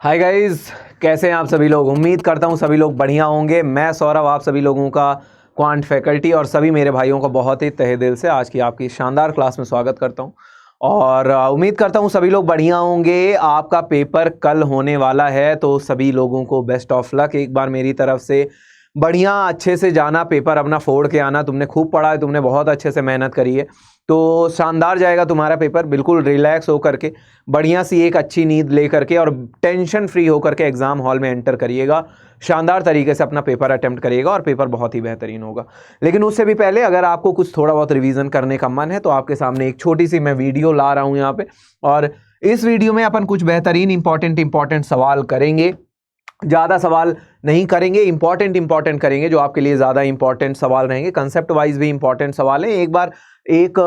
Hi guys, कैसे हैं आप सभी लोग। उम्मीद करता हूं सभी लोग बढ़िया होंगे। मैं सौरभ आप सभी लोगों का क्वांट फैकल्टी और सभी मेरे भाइयों का बहुत ही तहे दिल से आज की आपकी शानदार क्लास में स्वागत करता हूं और उम्मीद करता हूं सभी लोग बढ़िया होंगे। आपका पेपर कल होने वाला है तो सभी लोगों को बेस्ट ऑफ लक। एक बार मेरी तरफ से बढ़िया अच्छे से जाना, पेपर अपना फोड़ के आना। तुमने खूब पढ़ा है, तुमने बहुत अच्छे से मेहनत करी है तो शानदार जाएगा तुम्हारा पेपर। बिल्कुल रिलैक्स होकर के, बढ़िया सी एक अच्छी नींद ले करके और टेंशन फ्री होकर के एग्जाम हॉल में एंटर करिएगा। शानदार तरीके से अपना पेपर अटेम्प्ट करिएगा और पेपर बहुत ही बेहतरीन होगा। लेकिन उससे भी पहले अगर आपको कुछ थोड़ा बहुत रिवीजन करने का मन है तो आपके सामने एक छोटी सी मैं वीडियो ला रहा हूं यहाँ पे, और इस वीडियो में अपन कुछ बेहतरीन इंपॉर्टेंट सवाल करेंगे। ज़्यादा सवाल नहीं करेंगे, इंपॉर्टेंट करेंगे जो आपके लिए ज़्यादा इंपॉर्टेंट सवाल रहेंगे। कंसेप्ट वाइज भी इंपॉर्टेंट सवाल है। एक बार एक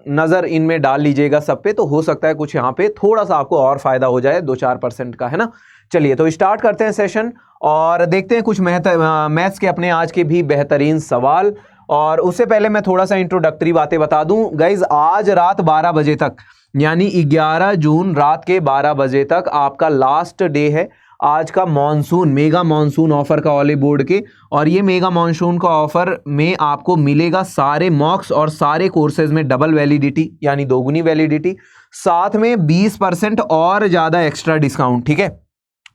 नज़र इनमें डाल लीजिएगा सब पे, तो हो सकता है कुछ यहाँ पे थोड़ा सा आपको और फायदा हो जाए, 2-4% का, है ना। चलिए तो स्टार्ट करते हैं सेशन और देखते हैं कुछ मैथ्स के अपने आज के भी बेहतरीन सवाल। और उससे पहले मैं थोड़ा सा इंट्रोडक्टरी बातें बता दूं गाइज। आज रात 12 बजे तक, यानी 11 जून रात के 12 बजे तक आपका लास्ट डे है आज का मेगा मॉनसून ऑफर का ऑली बोर्ड के। और ये मेगा मॉनसून का ऑफर में आपको मिलेगा सारे मॉक्स और सारे कोर्सेज में डबल वैलिडिटी, यानी दोगुनी वैलिडिटी, साथ में 20% और ज़्यादा एक्स्ट्रा डिस्काउंट। ठीक है,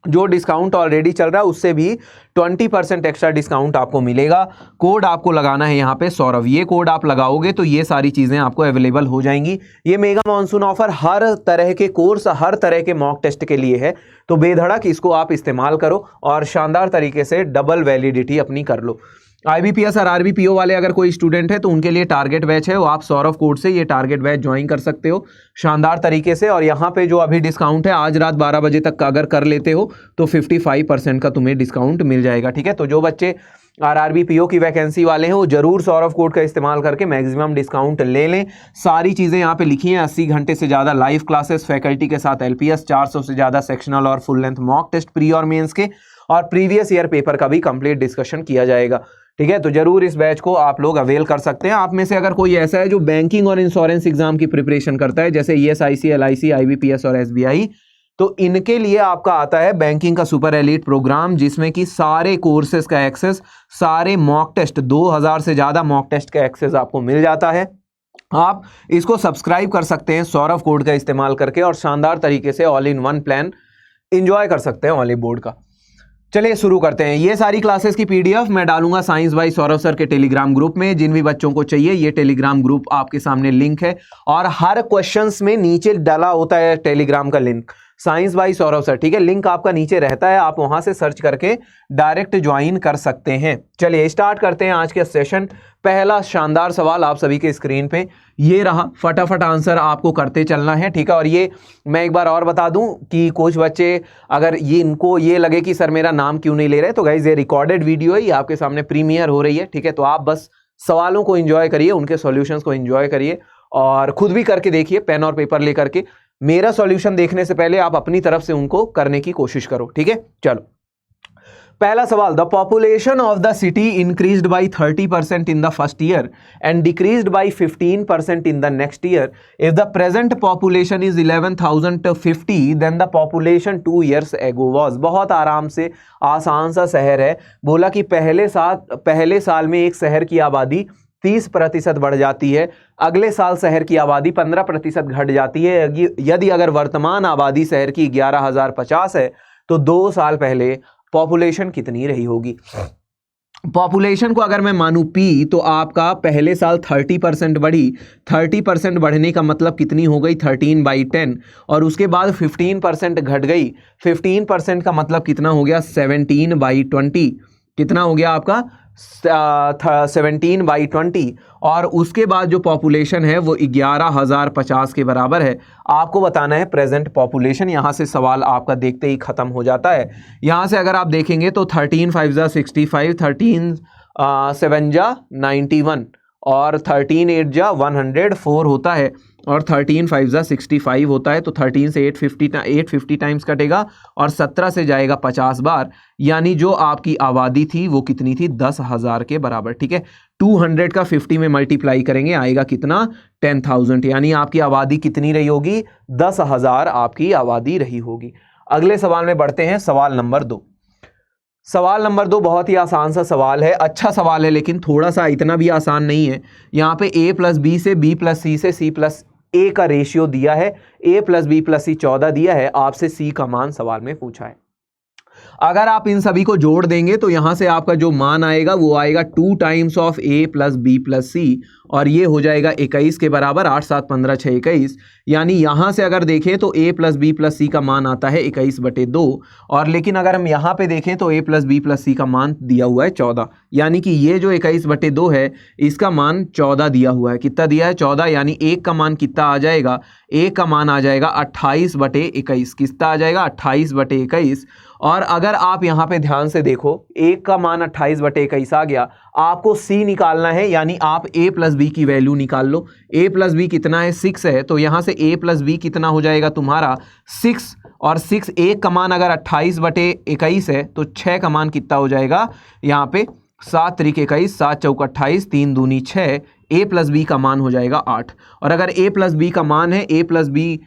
जो डिस्काउंट ऑलरेडी चल रहा है उससे भी 20% एक्स्ट्रा डिस्काउंट आपको मिलेगा। कोड आपको लगाना है यहाँ पे सौरभ। ये कोड आप लगाओगे तो ये सारी चीज़ें आपको अवेलेबल हो जाएंगी। ये मेगा मॉनसून ऑफर हर तरह के कोर्स, हर तरह के मॉक टेस्ट के लिए है, तो बेधड़क इसको आप इस्तेमाल करो और शानदार तरीके से डबल वैलिडिटी अपनी कर लो। IBPS और RBPO वाले अगर कोई स्टूडेंट है तो उनके लिए टारगेट बैच है, वो आप सौरभ कोड से ये टारगेट बैच ज्वाइन कर सकते हो शानदार तरीके से। और यहाँ पे जो अभी डिस्काउंट है, आज रात 12 बजे तक का अगर कर लेते हो तो 55% का तुम्हें डिस्काउंट मिल जाएगा। ठीक है, तो जो बच्चे RRBPO की वैकेंसी वाले हैं वो जरूर सौरभ कोड का इस्तेमाल करके मैक्सिमम डिस्काउंट ले लें। सारी चीज़ें यहाँ पे लिखी हैं। 80 घंटे से ज़्यादा लाइव क्लासेस फैकल्टी के साथ LPS, 400 से ज़्यादा सेक्शनल और full length mock test pre और मेंस के, और प्रीवियस ईयर पेपर का भी कंप्लीट डिस्कशन किया जाएगा। ठीक है, तो जरूर इस बैच को आप लोग अवेल कर सकते हैं। आप में से अगर कोई ऐसा है जो बैंकिंग और इंश्योरेंस एग्जाम की प्रिपरेशन करता है, जैसे ESIC, LIC, IBPS और SBI, तो इनके लिए आपका आता है बैंकिंग का सुपर एलीट प्रोग्राम, जिसमें कि सारे कोर्सेज का एक्सेस, सारे मॉक टेस्ट, 2000 से ज़्यादा मॉक टेस्ट का एक्सेस आपको मिल जाता है। आप इसको सब्सक्राइब कर सकते हैं सौरभ कोड का इस्तेमाल करके और शानदार तरीके से all in one plan enjoy कर सकते हैं ऑली बोर्ड का। चलिए शुरू करते हैं। ये सारी क्लासेस की PDF मैं डालूंगा साइंस बाय सौरभ सर के टेलीग्राम ग्रुप में। जिन भी बच्चों को चाहिए, ये टेलीग्राम ग्रुप आपके सामने लिंक है और हर क्वेश्चंस में नीचे डाला होता है टेलीग्राम का link, science by Saurabh sir. ठीक है, लिंक आपका नीचे रहता है, आप वहां से सर्च करके डायरेक्ट ज्वाइन कर सकते हैं। चलिए स्टार्ट करते हैं आज के सेशन। पहला शानदार सवाल आप सभी के स्क्रीन पे ये रहा, फटाफट आंसर आपको करते चलना है। ठीक है, और ये मैं एक बार और बता दूं कि कुछ बच्चे अगर इनको ये लगे कि सर मेरा नाम क्यों नहीं ले रहे, तो गाइस ये रिकॉर्डेड वीडियो है, ये आपके सामने प्रीमियर हो रही है। ठीक है, तो आप बस सवालों को एंजॉय करिए, उनके सॉल्यूशंस को एंजॉय करिए और खुद भी करके देखिए पेन और पेपर लेकर के। मेरा सॉल्यूशन देखने से पहले आप अपनी तरफ से उनको करने की कोशिश करो। ठीक है, चलो पहला सवाल। The population of the city increased by 30% in the first year and decreased by 15% in the next year. If the present population is 11,050 then the population 2 years ago was. बहुत आराम से आसान सा शहर है। बोला कि पहले साल में एक शहर की आबादी 30% बढ़ जाती है, अगले साल शहर की आबादी 15% घट जाती है। यदि अगर वर्तमान आबादी शहर की 11,050 है तो 2 साल पहले पॉपुलेशन कितनी रही होगी। पॉपुलेशन को अगर मैं मानूं P, तो आपका पहले साल 30% बढ़ी। 30% बढ़ने का मतलब कितनी हो गई, 13/10, और उसके बाद 15% घट गई। 15% का मतलब कितना हो गया, 17/20। कितना हो गया आपका 17/20। और उसके बाद जो पॉपुलेशन है वो 11,050 के बराबर है। आपको बताना है प्रेजेंट पॉपुलेशन। यहाँ से सवाल आपका देखते ही खत्म हो जाता है। यहाँ से अगर आप देखेंगे तो 13 5 जा 65, 13 7 जा 91 और 13 8 जा 104 होता है और 13 5 जा 65 होता है। तो 13 से 850 टाइम्स कटेगा और 17 से जाएगा 50 बार, यानी जो आपकी आबादी थी वो कितनी थी, 10,000 के बराबर। ठीक है, 200 का 50 में मल्टीप्लाई करेंगे आएगा कितना, 10,000, यानी आपकी आबादी कितनी रही होगी, 10,000 आपकी आबादी रही होगी। अगले सवाल में बढ़ते हैं, सवाल नंबर 2। सवाल नंबर 2 बहुत ही आसान सा सवाल है, अच्छा सवाल है, लेकिन थोड़ा सा इतना भी आसान नहीं है। यहाँ पे a प्लस बी से b प्लस सी से c प्लस a का रेशियो दिया है, a प्लस बी प्लस सी 14 दिया है, आपसे c का मान सवाल में पूछा है। अगर आप इन सभी को जोड़ देंगे तो यहां से आपका जो मान आएगा वो आएगा 2 times of a plus B plus C, और ये हो जाएगा 21 के बराबर। 8 7 15 6 21, यानी यहां से अगर देखें तो a प्लस बी प्लस सी का मान आता है 21/2, और लेकिन अगर हम यहां पे देखें तो a प्लस बी प्लस सी का मान दिया हुआ है 14, यानी कि ये जो 21/2 है इसका मान 14 दिया हुआ है। कितना दिया है? 14, यानी एक का मान कितना आ जाएगा? एक का मान आ जाएगा 28/21। कितना आ जाएगा? 28/21। और अगर आप यहाँ पे ध्यान से देखो, एक का मान 28/21 आ गया, आपको c निकालना है, यानी आप a प्लस बी की वैल्यू निकाल लो। a प्लस बी कितना है? 6 है, तो यहाँ से a प्लस बी कितना हो जाएगा तुम्हारा? 6, और 6 एक का मान अगर 28/21 है तो 6 का मान कितना हो जाएगा यहाँ पे? 7 त्रिक 21, 7 चौक 28, 3 दूनी 6, a प्लस बी का मान हो जाएगा 8। और अगर a प्लस बी का मान है, a प्लस बी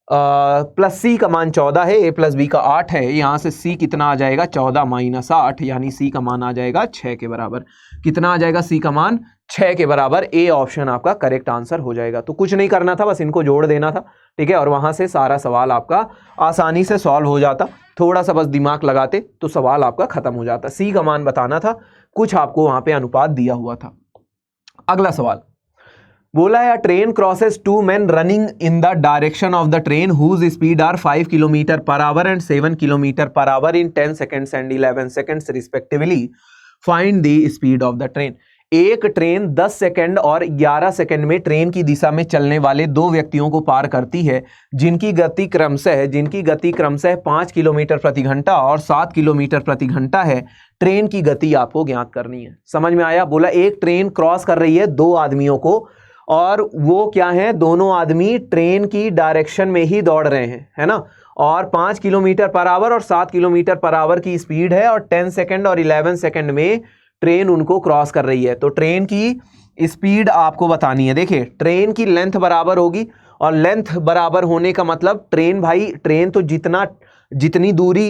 प्लस सी का मान 14 है, a प्लस बी का 8 है, यहाँ से c कितना आ जाएगा? 14 माइनस 8, यानी c का मान आ जाएगा 6 के बराबर। कितना आ जाएगा c का मान? 6 के बराबर। ए ऑप्शन आपका करेक्ट आंसर हो जाएगा। तो कुछ नहीं करना था, बस इनको जोड़ देना था, ठीक है, और वहां से सारा सवाल आपका आसानी से सॉल्व हो जाता। थोड़ा सा बस दिमाग लगाते तो सवाल आपका खत्म हो जाता। c का मान बताना था, कुछ आपको वहां पे अनुपात दिया हुआ था। अगला सवाल बोला है, train crosses 2 men running in the direction of the train whose speed are 5 kilometre per hour and 7 kilometre per hour in 10 seconds and 11 seconds respectively, find the speed of the train. एक train 10 second और 11 second में train की दिशा में चलने वाले दो व्यक्तियों को पार करती है, जिनकी गति क्रमशः 5 किलोमीटर प्रति घंटा और 7 किलोमीटर प्रति घंटा है। ट्रेन की गति आपको ज्ञात करनी है। समझ में आया? बोला एक ट्रेन क्रॉस कर रही है दो आदमियों को, और वो क्या है? दोनों आदमी ट्रेन की डायरेक्शन में ही दौड़ रहे हैं, है ना, और 5 किलोमीटर पर आवर और 7 किलोमीटर पर आवर की स्पीड है, और 10 सेकंड और 11 सेकंड में ट्रेन उनको क्रॉस कर रही है। तो ट्रेन की स्पीड आपको बतानी है। देखिए, ट्रेन की लेंथ बराबर होगी, और लेंथ बराबर होने का मतलब ट्रेन तो जितनी दूरी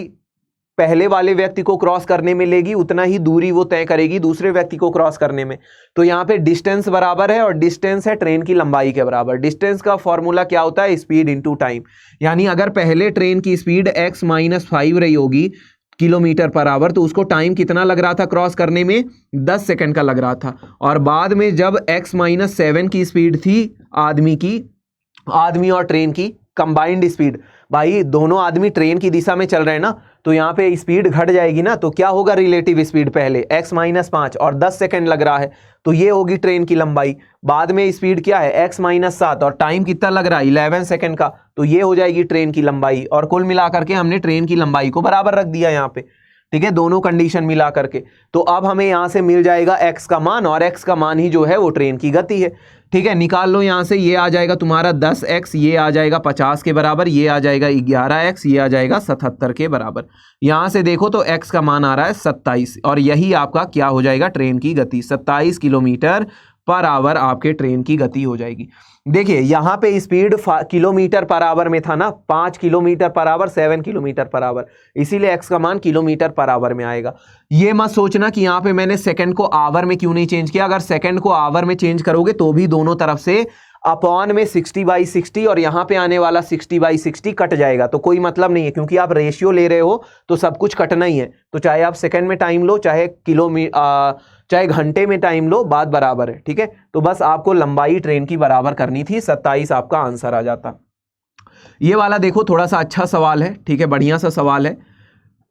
पहले वाले व्यक्ति को क्रॉस करने में लेगी, उतना ही दूरी वो तय करेगी दूसरे व्यक्ति को क्रॉस करने में। तो यहाँ पे डिस्टेंस बराबर है, और डिस्टेंस है ट्रेन की लंबाई के बराबर। डिस्टेंस का फॉर्मूला क्या होता है? Speed into time. यानी अगर पहले ट्रेन की स्पीड x-5 रही होगी किलोमीटर पर आवर, तो उसको टाइम कितना लग रहा था क्रॉस करने में? 10 सेकंड का लग रहा था। और बाद में जब x-7 की स्पीड थी आदमी और ट्रेन की कंबाइंड स्पीड, भाई दोनों आदमी ट्रेन की दिशा में चल रहे हैं ना, तो यहाँ पे स्पीड घट जाएगी ना, तो क्या होगा? रिलेटिव स्पीड पहले x-5 और 10 सेकंड लग रहा है, तो ये होगी ट्रेन की लंबाई। बाद में स्पीड क्या है? x-7 और टाइम कितना लग रहा है? 11 सेकंड का, तो ये हो जाएगी ट्रेन की लंबाई। और कुल मिलाकर के हमने ट्रेन की लंबाई को बराबर रख दिया यहाँ पे, ठीक है, दोनों कंडीशन मिला करके। तो अब हमें यहाँ से मिल जाएगा x का मान, और x का मान ही जो है वो ट्रेन की गति है, ठीक है। निकाल लो यहाँ से, ये आ जाएगा तुम्हारा 10x, ये आ जाएगा 50 के बराबर, ये आ जाएगा 11x, ये आ जाएगा 77 के बराबर। यहाँ से देखो तो x का मान आ रहा है 27, और यही आपका क्या हो जाएगा? ट्रेन की गति। 27 किलोमीटर पर आवर आपके ट्रेन की गति हो जाएगी। देखिए यहाँ पे स्पीड किलोमीटर पर आवर में था ना, 5 kilometre per our, 7 kilometre per our, इसीलिए x का मान किलोमीटर पर आवर में आएगा। ये मत सोचना कि यहाँ पे मैंने सेकंड को आवर में क्यों नहीं चेंज किया। अगर सेकंड को आवर में चेंज करोगे तो भी दोनों तरफ से अपॉन में 60/60 और यहाँ पे आने वाला 60/60 कट जाएगा, तो कोई मतलब नहीं है, क्योंकि आप रेशियो ले रहे हो तो सब कुछ कटना ही है। तो चाहे आप सेकंड में टाइम लो, चाहे घंटे में टाइम लो, बात बराबर है, ठीक है। तो बस आपको लंबाई ट्रेन की बराबर करनी थी, 27 आपका आंसर आ जाता। ये वाला देखो थोड़ा सा अच्छा सवाल है, ठीक है, बढ़िया सा सवाल है।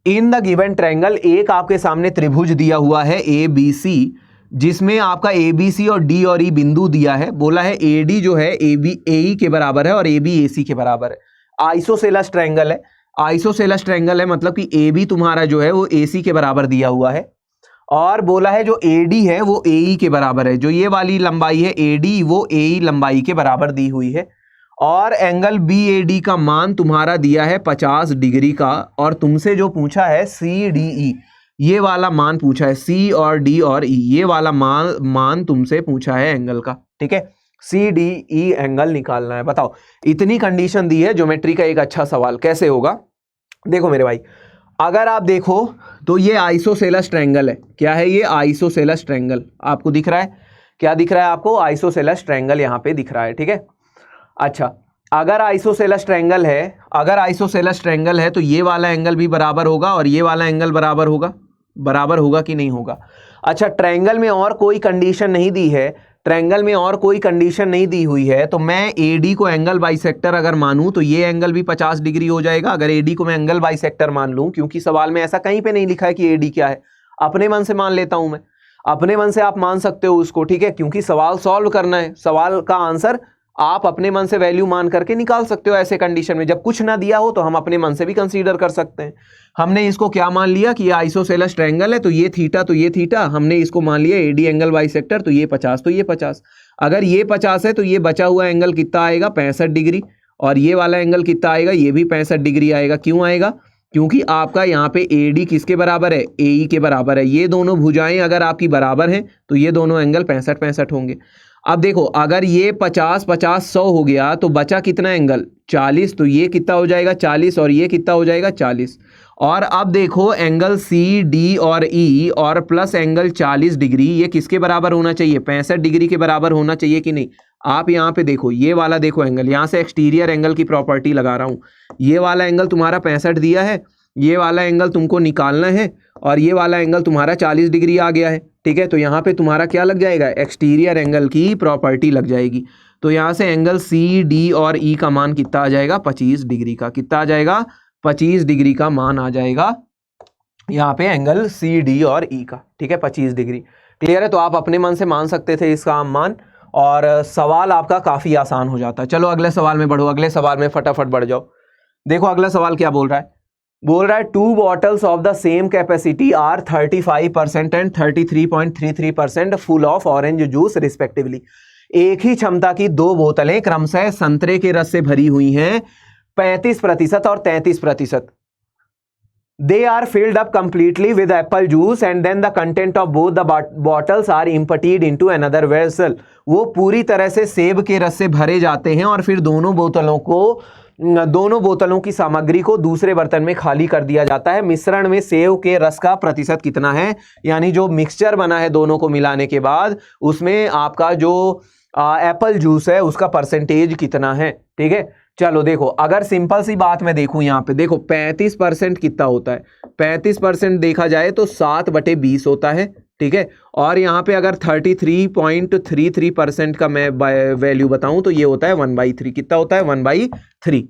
इन द गिवन ट्रायंगल, एक आपके सामने त्रिभुज दिया हुआ है ABC, जिसमें आपका ABC और D और E बिंदु दिया है। बोला है AD जो है AE के बराबर है और AB AC के बराबर है। आइसोसेलेस ट्रायंगल है, आइसोसेलेस ट्रायंगल है मतलब कि AB तुम्हारा जो है वो AC के बराबर दिया हुआ है, और बोला है जो AD है वो AE के बराबर है। जो ये वाली लंबाई है AD वो AE लंबाई के बराबर दी हुई है, और एंगल BAD का मान तुम्हारा दिया है 50 डिग्री का, और तुमसे जो पूछा है CDE, ये वाला मान पूछा है, C और D और E ये वाला मान तुमसे पूछा है एंगल का, ठीक है। CDE एंगल निकालना है। बताओ, इतनी कंडीशन दी है, ज्योमेट्री का एक अच्छा सवाल कैसे होगा। देखो मेरे भाई, अगर आप देखो तो ये आइसोसेलेस ट्रायंगल है। क्या है ये? Isosceles triangle. आपको दिख रहा है? क्या दिख रहा है आपको? आइसोसेलेस ट्रायंगल यहाँ पे दिख रहा है, ठीक है। अच्छा, अगर आइसोसेलेस ट्रायंगल है, अगर आइसोसेलेस ट्रायंगल है तो ये वाला एंगल भी बराबर होगा और ये वाला एंगल बराबर होगा। बराबर होगा कि नहीं होगा? अच्छा, ट्रायंगल में और कोई कंडीशन नहीं दी है, ट्रायंगल में और कोई कंडीशन नहीं दी हुई है, तो मैं AD को एंगल बाइसेक्टर अगर मानूं तो ये एंगल भी 50 डिग्री हो जाएगा। अगर AD को मैं एंगल बाइसेक्टर मान लूं, क्योंकि सवाल में ऐसा कहीं पे नहीं लिखा है कि AD क्या है, अपने मन से मान लेता हूं मैं। अपने मन से आप मान सकते हो उसको, ठीक है, क्योंकि सवाल सॉल्व करना है, सवाल का आंसर आप अपने मन से वैल्यू मान करके निकाल सकते हो। ऐसे कंडीशन में जब कुछ ना दिया हो तो हम अपने मन से भी कंसीडर कर सकते हैं। हमने इसको क्या मान लिया कि ये आइसोसेलेस ट्रायंगल है, तो ये थीटा तो ये थीटा, हमने इसको मान लिया AD एंगल बाइसेक्टर, तो ये 50 तो ये 50। अगर ये 50 है तो ये बचा हुआ एंगल कितना आएगा? 65 डिग्री। और ये वाला एंगल कितना आएगा? ये भी 65 डिग्री आएगा। क्यों आएगा? क्योंकि आपका यहाँ पे AD किसके बराबर है? AE के बराबर है। ये दोनों भुजाएं अगर आपकी बराबर हैं तो ये दोनों एंगल 65-65 होंगे। अब देखो, अगर ये 50-50-100 हो गया तो बचा कितना एंगल? 40। तो ये कितना हो जाएगा? 40 और ये कितना हो जाएगा? 40। और अब देखो एंगल CD और E और प्लस एंगल 40 डिग्री, ये किसके बराबर होना चाहिए? 65 डिग्री के बराबर होना चाहिए कि नहीं? आप यहाँ पे देखो, ये वाला देखो एंगल, यहाँ से एक्सटीरियर एंगल की प्रॉपर्टी लगा रहा हूँ। ये वाला एंगल तुम्हारा 65 दिया है, ये वाला एंगल तुमको निकालना है, और ये वाला एंगल तुम्हारा 40 डिग्री आ गया है, ठीक है। तो यहाँ पे तुम्हारा क्या लग जाएगा? एक्सटीरियर एंगल की प्रॉपर्टी लग जाएगी। तो यहाँ से एंगल CD और E का मान कितना आ जाएगा? 25 डिग्री का। कितना आ जाएगा? 25 डिग्री का मान आ जाएगा यहाँ पे एंगल CD और E का, ठीक है, 25 डिग्री। क्लियर है? तो आप अपने मन से मान सकते थे इसका मान, और सवाल आपका काफी आसान हो जाता है। चलो अगले सवाल में बढ़ो, अगले सवाल में फटाफट बढ़ जाओ। देखो अगला सवाल क्या बोल रहा है? बोल रहा है 2 bottles of the same capacity are 35% and 33.33% full of orange juice respectively. एक ही क्षमता की 2 बोतलें क्रमशः संतरे के रस से भरी हुई हैं, 35% और 33%। They are filled up completely with apple juice and then the content of both the bottles are emptied into another vessel। वो पूरी तरह से सेब के रस से भरे जाते हैं और फिर दोनों बोतलों की सामग्री को दूसरे बर्तन में खाली कर दिया जाता है। मिश्रण में सेब के रस का प्रतिशत कितना है? यानी जो मिक्सचर बना है दोनों को मिलाने के बाद, उसमें आपका जो एप्पल जूस है उसका परसेंटेज कितना है, ठीक है। चलो देखो, अगर सिंपल सी बात मैं देखूं यहाँ पे, देखो 35% कितना होता है? 35% देखा जाए तो 7/20 होता है, ठीक है। और यहाँ पे अगर 33.33% का मैं वैल्यू बताऊं तो ये होता है 1/3। कितना होता है? 1/3।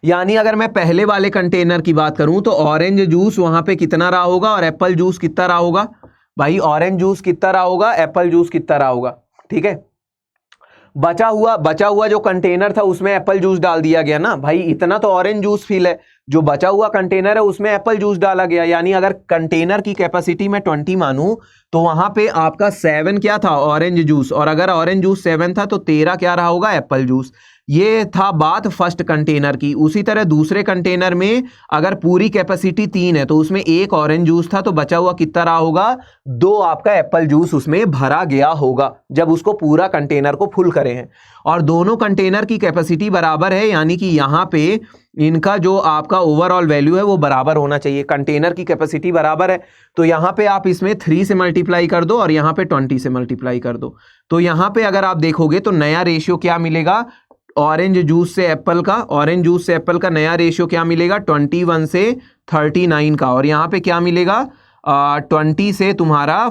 यानी अगर मैं पहले वाले कंटेनर की बात करूं तो ऑरेंज जूस वहां पे कितना रहा होगा और एप्पल जूस कितना रहा होगा? भाई ऑरेंज जूस कितना रहा होगा, एप्पल जूस कितना रहा होगा, ठीक है। बचा हुआ जो कंटेनर था उसमें एप्पल जूस डाल दिया गया ना भाई, इतना तो ऑरेंज जूस फिल है। जो बचा हुआ कंटेनर है उसमें एप्पल जूस डाला गया, यानी अगर कंटेनर की कैपेसिटी में 20 मानूं तो वहां पे आपका 7 क्या था? Orange juice. और अगर ऑरेंज जूस 7 था तो 13 क्या रहा होगा? Apple juice. ये था बात फर्स्ट कंटेनर की। उसी तरह दूसरे कंटेनर में अगर पूरी कैपेसिटी 3 है तो उसमें 1 ऑरेंज जूस था, तो बचा हुआ कितना रहा होगा? 2 आपका एप्पल जूस उसमें भरा गया होगा जब उसको पूरा कंटेनर को फुल करे हैं। और दोनों कंटेनर की कैपेसिटी बराबर है, यानी कि यहाँ पे इनका जो आपका ओवरऑल वैल्यू है वो बराबर होना चाहिए। कंटेनर की कैपेसिटी बराबर है तो यहाँ पे आप इसमें 3 से मल्टीप्लाई कर दो और यहाँ पे 20 से मल्टीप्लाई कर दो। तो यहाँ पे अगर आप देखोगे तो नया रेशियो क्या मिलेगा? ऑरेंज जूस से एप्पल का नया रेशियो क्या मिलेगा? 21 से 39 का। और यहाँ पे क्या मिलेगा? 20 से तुम्हारा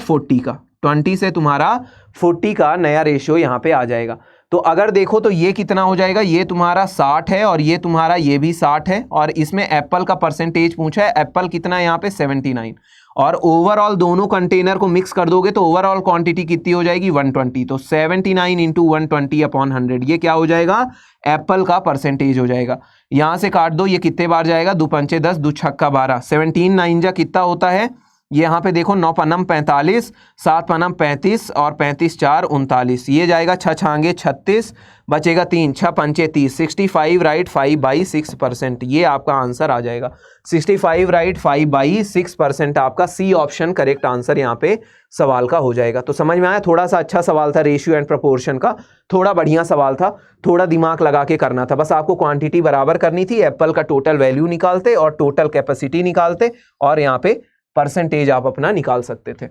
40 का नया रेशियो यहाँ पे आ जाएगा। तो अगर देखो तो ये कितना हो जाएगा? ये तुम्हारा 60 है और ये तुम्हारा ये भी 60 है, और इसमें एप्पल का परसेंटेज पूछा है। एप्पल कितना है यहाँ पे? 79। और ओवरऑल दोनों कंटेनर को मिक्स कर दोगे तो ओवरऑल क्वांटिटी कितनी हो जाएगी? 120। तो 79 × 120/100 ये क्या हो जाएगा? एप्पल का परसेंटेज हो जाएगा। यहां से काट दो, ये कितने बार जाएगा? 2 × 5 = 10, 2 × 6 = 12, 17 × 9 कितना होता है? ये यहाँ पे देखो 9 पन्नम 45, 7 पन्नम 35 और 35 4 39, ये जाएगा 6 छांगे 36, बचेगा 3, 6 पंचे 30, 65 राइट 5/6%, ये आपका आंसर आ जाएगा 65 राइट 5/6% आपका सी ऑप्शन करेक्ट आंसर यहाँ पे सवाल का हो जाएगा। तो समझ में आया, थोड़ा सा अच्छा सवाल था, रेशियो एंड प्रोपोर्शन का थोड़ा बढ़िया सवाल था, थोड़ा दिमाग लगा के करना था, बस आपको क्वांटिटी बराबर करनी थी, एप्पल का टोटल वैल्यू निकालते और टोटल कैपेसिटी निकालते और यहाँ पे परसेंटेज आप अपना निकाल सकते थे।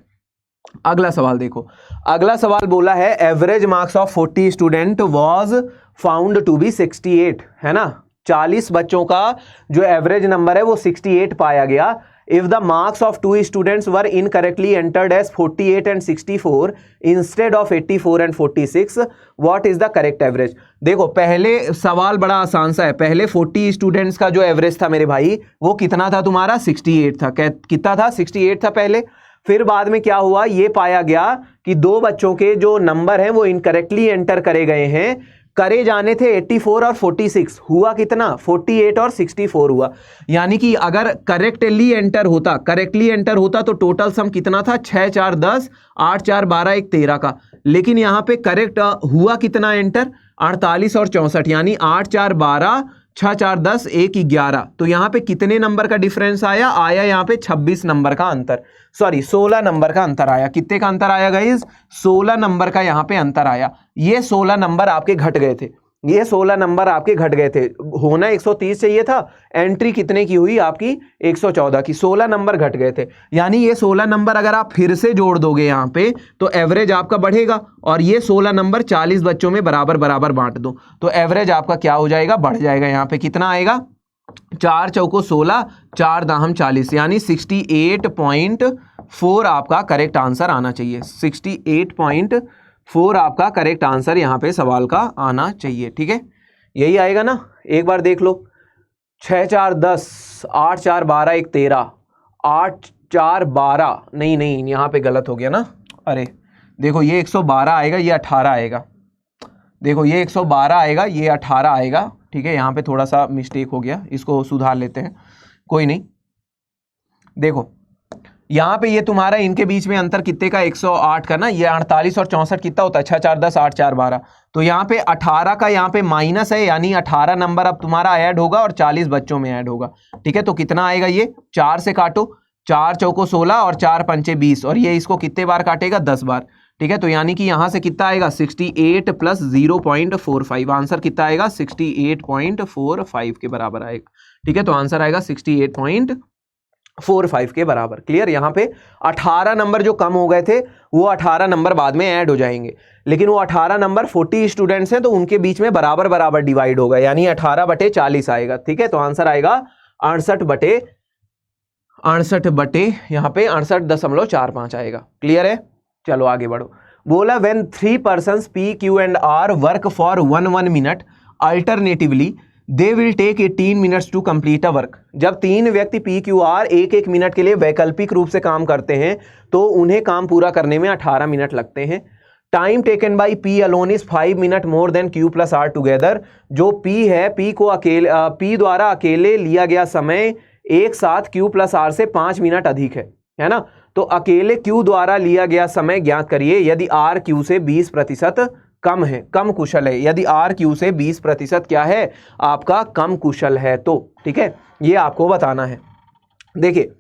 अगला सवाल देखो, अगला सवाल बोला है average marks of 40 student was found to be 68, है ना, 40 बच्चों का जो एवरेज नंबर है वो 68 पाया गया। If the marks of 2 students were incorrectly entered as 48 and 64 instead of 84 and 46, what is the correct average. देखो पहले सवाल बड़ा आसान सा है, पहले 40 स्टूडेंट्स का जो एवरेज था मेरे भाई वो कितना था तुम्हारा 68 था, कितना था 68 था पहले। फिर बाद में क्या हुआ, ये पाया गया कि 2 बच्चों के जो नंबर हैं वो इनकरेक्टली एंटर करे गए हैं, करे जाने थे 84 और 46, हुआ कितना 48 और 64 हुआ। यानी कि अगर करेक्टली एंटर होता तो टोटल सम कितना था 6 4 10, 8 4 12 1 13 का, लेकिन यहाँ पे करेक्ट हुआ कितना एंटर 48 और 64, यानी 8 4 12, 6 4 10 1 11, तो यहाँ पे कितने नंबर का डिफरेंस आया यहाँ पे 26 नंबर का अंतर, सॉरी 16 नंबर का अंतर आया। कितने का अंतर आया गाइस, 16 नंबर का यहाँ पे अंतर आया। ये 16 नंबर आपके घट गए थे, ये 16 नंबर आपके घट गए थे, होना 130 चाहिए था, एंट्री कितने की हुई आपकी 114 की, 16 नंबर घट गए थे। यानी ये 16 नंबर अगर आप फिर से जोड़ दोगे यहाँ पे तो एवरेज आपका बढ़ेगा, और ये 16 नंबर 40 बच्चों में बराबर बराबर बांट दो तो एवरेज आपका क्या हो जाएगा, बढ़ जाएगा। यहाँ पे कितना आएगा 4 चौको 16, 4 दाहम 40, यानी 68.4 आपका करेक्ट आंसर आना चाहिए, 68.4 आपका करेक्ट आंसर यहाँ पे सवाल का आना चाहिए। ठीक है, यही आएगा ना, एक बार देख लो, 6 4 10, 8 4 12 1 13, 8 4 12, नहीं यहाँ पे गलत हो गया ना, अरे देखो ये 112 आएगा, ये 18 आएगा, देखो ये 112 आएगा, ये 18 आएगा। ठीक है, यहाँ पे थोड़ा सा मिस्टेक हो गया, इसको सुधार लेते हैं, कोई नहीं। देखो यहाँ पे ये तुम्हारा इनके बीच में अंतर कितने का 108 का ना, ये 48 और 64 कितना होता है 6 4 10, 8 4 12, तो यहाँ पे 18 का यहाँ पे माइनस है, यानी 18 नंबर अब तुम्हारा ऐड होगा और 40 बच्चों में ऐड होगा। ठीक है, तो कितना आएगा, ये 4 से काटो, 4 चौको 16 और 4 पंचे 20, और ये इसको कितने बार काटेगा 10 बार। ठीक है, तो यानी कि यहाँ से कितना आएगा 68 प्लस 0.45, आंसर कितना आएगा 68.45 के बराबर आएगा। ठीक है, तो आंसर आएगा 68.45 के बराबर। क्लियर, यहाँ पे 18 नंबर जो कम हो गए थे वो 18 नंबर बाद में ऐड हो जाएंगे, लेकिन वो 18 नंबर 40 स्टूडेंट्स हैं तो उनके बीच में बराबर बराबर डिवाइड होगा, यानी 18/40 आएगा। ठीक है, तो आंसर आएगा 68 यहाँ पे 68.45 आएगा। क्लियर है, चलो आगे बढ़ो। बोला when 3 persons P, Q and R work for 1 minute alternatively they will take 18 minutes to complete a work. जब 3 व्यक्ति P, Q, R 1 मिनट के लिए वैकल्पिक रूप से काम करते हैं तो उन्हें काम पूरा करने में 18 मिनट लगते हैं। Time taken by P alone is 5 minutes more than Q plus R together. जो P है, P द्वारा अकेले लिया गया समय एक साथ Q प्लस R से 5 मिनट अधिक है ना। तो अकेले Q द्वारा लिया गया समय ज्ञात करिए यदि R Q से 20% कम है, कम कुशल है। यदि R Q से 20% क्या है, आपका कम कुशल है तो। ठीक है, ये आपको बताना है। देखिए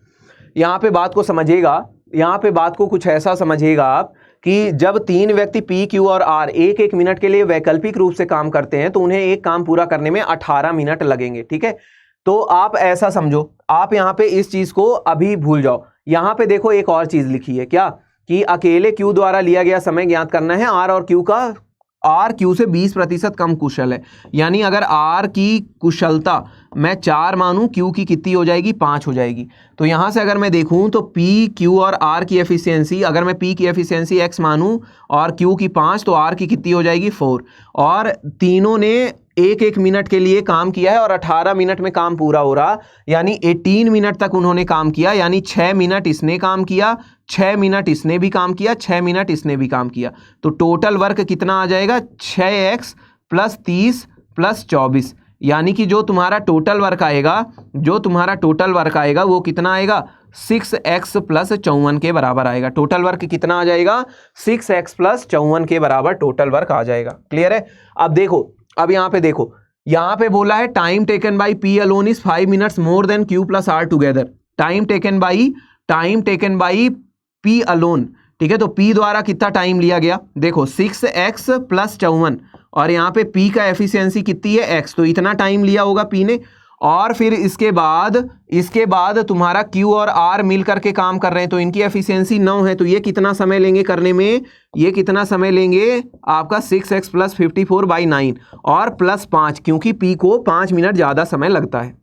यहाँ पे बात को समझिएगा, यहाँ पे बात को कुछ ऐसा समझिएगा आप कि जब 3 व्यक्ति P, Q और R 1 मिनट के लिए वैकल्पिक रूप से काम करते हैं तो उन्हें एक काम पूरा करने में 18 मिनट लगेंगे। ठीक है, तो आप ऐसा समझो, आप यहाँ पे इस चीज को अभी भूल जाओ। यहाँ पे देखो एक और चीज लिखी है क्या, कि अकेले Q द्वारा लिया गया समय ज्ञात करना है। R और Q का, R Q से 20% कम कुशल है, यानी अगर R की कुशलता मैं 4 मानूं, Q की कितनी हो जाएगी 5 हो जाएगी। तो यहाँ से अगर मैं देखूं तो P, Q और R की एफिशिएंसी, अगर मैं P की एफिशिएंसी X मानूं और Q की 5 तो R की कितनी हो जाएगी 4। और तीनों ने 1 मिनट के लिए काम किया है और 18 मिनट में काम पूरा हो रहा, यानी 18 मिनट तक उन्होंने काम किया, यानी 6 मिनट इसने काम किया, 6 मिनट इसने भी काम किया, 6 मिनट इसने भी काम किया। तो टोटल वर्क कितना आ जाएगा 6x प्लस 30 प्लस 24, यानी कि जो तुम्हारा टोटल वर्क आएगा वो कितना आएगा 6x प्लस 54 के बराबर आएगा। टोटल वर्क कितना आ जाएगा? 6x प्लस 54 के बराबर टोटल वर्क आ जाएगा। क्लियर है? अब देखो, अब यहाँ पे देखो, यहाँ पे बोला है time taken by P alone is 5 minutes more than Q plus R together. Time taken by P alone, ठीक है, तो P द्वारा कितना टाइम लिया गया? देखो 6x प्लस 54 और यहाँ पे P का एफिशिएंसी कितनी है? x, तो इतना टाइम लिया होगा P ने। और फिर इसके बाद तुम्हारा Q और R मिल करके काम कर रहे हैं, तो इनकी एफिशिएंसी 9 है, तो ये कितना समय लेंगे करने में? ये कितना समय लेंगे आपका? 6x प्लस 54/9 और प्लस 5, क्योंकि P को 5 मिनट ज़्यादा समय लगता है।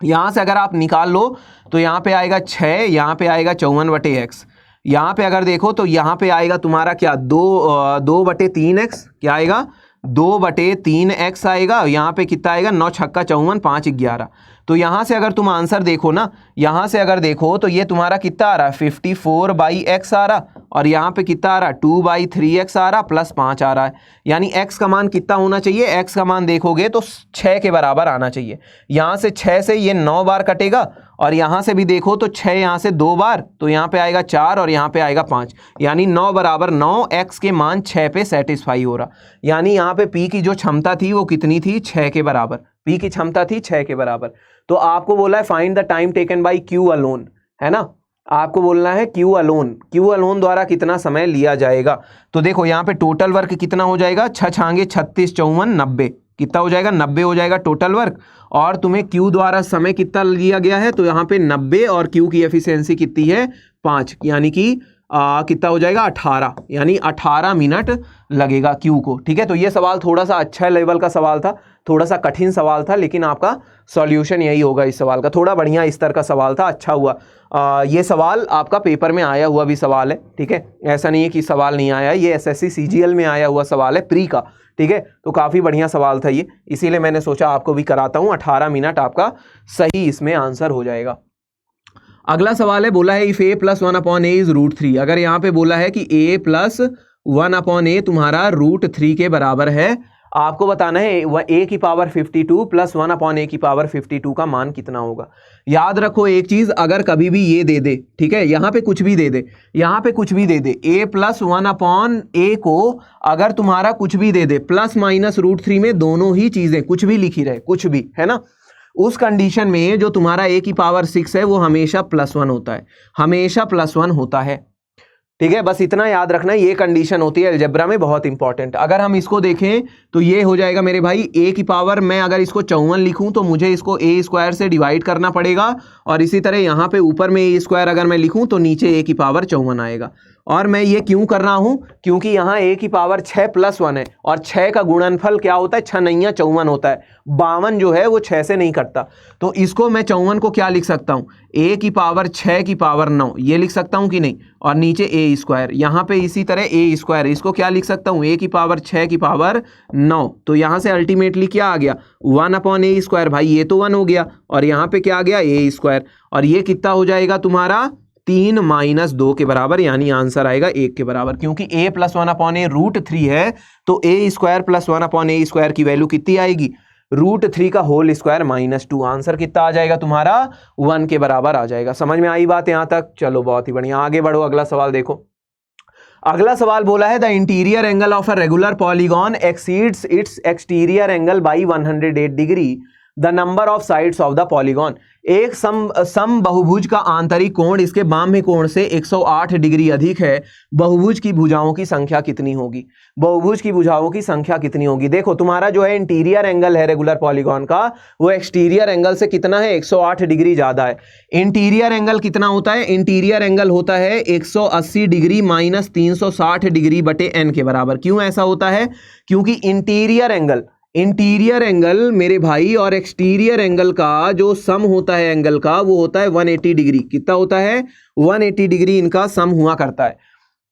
यहाँ से अगर आप निकाल लो तो यहाँ पे आएगा 6, यहाँ पे आएगा 54/x। यहाँ पे अगर देखो तो यहाँ पे आएगा तुम्हारा क्या? 2/3x, क्या आएगा? 2/3x आएगा। यहाँ पे कितना आएगा? 9 छक्का 54, 5 11। तो यहाँ से अगर तुम आंसर देखो ना, यहाँ से अगर देखो तो ये तुम्हारा कितना आ रहा है? 54/x आ रहा, और यहाँ पे कितना आ रहा है? 2/3x आ रहा प्लस 5 आ रहा है। यानी x का मान कितना होना चाहिए? x का मान देखोगे तो 6 के बराबर आना चाहिए। यहाँ से 6 से ये 9 बार कटेगा, और यहाँ से भी देखो तो 6 यहाँ से 2 बार, तो यहाँ पे आएगा 4 और यहाँ पे आएगा 5, यानी 9 बराबर 9, x के मान 6 पे सेटिस्फाई हो रहा। यानी यहाँ पे P की जो क्षमता थी वो कितनी थी? 6 के बराबर। P की क्षमता थी 6 के बराबर। तो आपको बोला है find the time taken by Q alone, है ना? आपको बोलना है Q अलोन द्वारा कितना समय लिया जाएगा। तो देखो यहाँ पे टोटल वर्क कितना हो जाएगा? 6 छांगे 36, 54, 90, कितना हो जाएगा? 90 हो जाएगा टोटल वर्क। और तुम्हें Q द्वारा समय कितना लिया गया है? तो यहाँ पे 90 और Q की एफिशिएंसी कितनी है? 5, यानी कि कितना हो जाएगा? 18, यानी 18 मिनट लगेगा Q को। ठीक है, तो ये सवाल थोड़ा सा अच्छा लेवल का सवाल था, थोड़ा सा कठिन सवाल था, लेकिन आपका सॉल्यूशन यही होगा इस सवाल का। थोड़ा बढ़िया स्तर का सवाल था, अच्छा हुआ। ये सवाल आपका पेपर में आया हुआ भी सवाल है, ठीक है, ऐसा नहीं है कि सवाल नहीं आया, ये SSC CGL में आया हुआ सवाल है प्री का, ठीक है, तो काफ़ी बढ़िया सवाल था ये, इसीलिए मैंने सोचा आपको भी कराता हूँ। 18 मिनट आपका सही इसमें आंसर हो जाएगा। अगला सवाल है, बोला है इफ a + 1/a इज √3। अगर यहाँ पे बोला है कि a + 1/a तुम्हारा √3 के बराबर है, आपको बताना है a की पावर 52 + 1/a की पावर 52 का मान कितना होगा। याद रखो एक चीज, अगर कभी भी ये दे दे, ठीक है, यहाँ पे कुछ भी दे दे, यहाँ पे कुछ भी दे दे, a + 1/a को अगर तुम्हारा कुछ भी दे दे, प्लस माइनस √3 में दोनों ही चीजें कुछ भी लिखी रहे, कुछ भी, है ना, उस कंडीशन में जो तुम्हारा a की पावर 6 है वो हमेशा +1 होता है, हमेशा +1 होता है। ठीक है, बस इतना याद रखना, ये कंडीशन होती है अलजेब्रा में बहुत इंपॉर्टेंट। अगर हम इसको देखें तो ये हो जाएगा मेरे भाई a की पावर, मैं अगर इसको 54 लिखूं तो मुझे इसको a² से डिवाइड करना पड़ेगा, और इसी तरह यहाँ पे ऊपर में a² अगर मैं लिखूं तो नीचे a की पावर 54 आएगा। और मैं ये क्यों कर रहा हूं? क्योंकि यहाँ a की पावर 6 + 1 है, और 6 का गुणनफल क्या होता है? 6 9 54 होता है, 52 जो है वो 6 से नहीं कटता, तो इसको मैं 54 को क्या लिख सकता हूँ? a की पावर 6 की पावर 9, ये लिख सकता हूँ कि नहीं, और नीचे a², यहाँ पे इसी तरह a², इसको क्या लिख सकता हूँ? a की पावर 6 की पावर 9, तो यहाँ से अल्टीमेटली क्या आ गया? 1/a², भाई ये तो 1 हो गया, और यहाँ पे क्या आ गया? a², और ये कितना हो जाएगा तुम्हारा? 3 - 2 के बराबर, यानी आंसर आएगा 1 के बराबर, क्योंकि a + 1/a √3 है, तो a² + 1/a² की वैल्यू कितनी आएगी? √3 का होल स्क्वायर -2, आंसर कितना आ जाएगा तुम्हारा? 1 के बराबर आ जाएगा। समझ में आई बात यहाँ तक? चलो बहुत ही बढ़िया, आगे बढ़ो, अगला सवाल देखो। अगला सवाल बोला है the interior angle of a regular polygon exceeds its exterior angle by 108 degree the number of sides of the polygon. एक सम बहुभुज का आंतरिक कोण इसके बाह्य कोण से 108 डिग्री अधिक है, बहुभुज की भुजाओं की संख्या कितनी होगी? बहुभुज की भुजाओं की संख्या कितनी होगी? देखो तुम्हारा जो है इंटीरियर एंगल है रेगुलर पॉलीगॉन का, वो एक्सटीरियर एंगल से कितना है? 108 डिग्री ज्यादा है। इंटीरियर एंगल कितना होता है? इंटीरियर एंगल होता है 180 डिग्री - 360 डिग्री बटे n के बराबर। क्यों ऐसा होता है? क्योंकि इंटीरियर एंगल मेरे भाई और एक्सटीरियर एंगल का जो सम होता है एंगल का, वो होता है 180 डिग्री। कितना होता है? 180 डिग्री इनका सम हुआ करता है,